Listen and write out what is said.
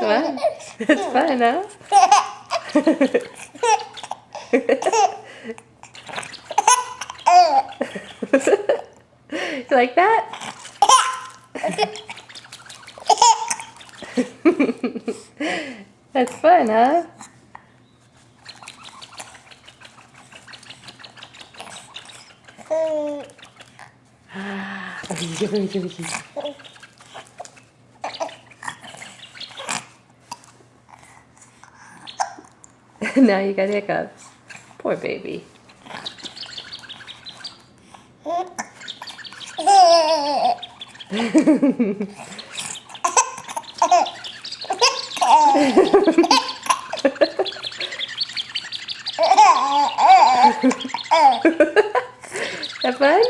fun. It's fun, huh? You like that? That's fun, huh? Now you got hiccups. Poor baby. Have fun?